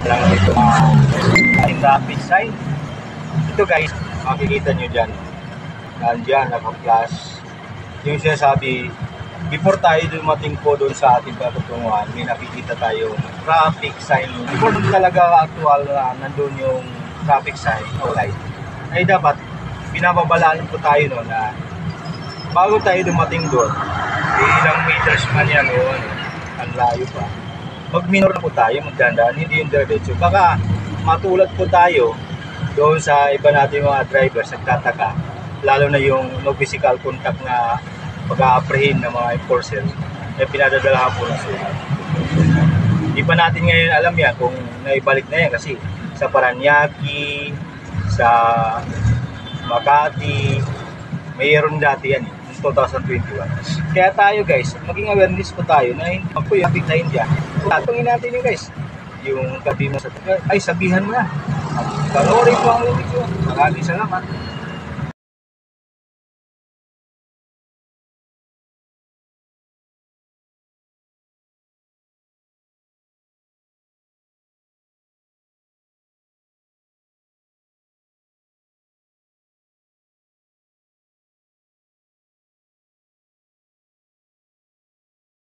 lang ito ang traffic sign. Ito guys, makikita nyo dyan. Nandiyan, naka-flash. Yung sinasabi, before tayo dumating po doon sa ating patutunguhan, may nakikita tayo traffic sign. Before talaga actual na nandun yung traffic sign o light, ay dapat binababalaan po tayo no, na bago tayo dumating doon, ilang meters man yan o ano, ang layo pa. Mag-minor na po tayo, magdandaan, hindi yung diretso. Baka matulad po tayo doon sa iba natin mga drivers, nagtataka, lalo na yung no physical contact na pag-a-apprehend ng mga enforcers, eh pinadadalahan po ng sulat. Hindi pa natin ngayon alam yan kung naibalik na yan kasi sa Paranaque, sa Makati, mayroon dati yan 2021. Kaya tayo guys, maging awareness po tayo na hindi po yung big na India. Tatungin natin yun guys. Yung gabi mo sa ay sabihan mo na. Panoorin mo ang video. Maraming salamat.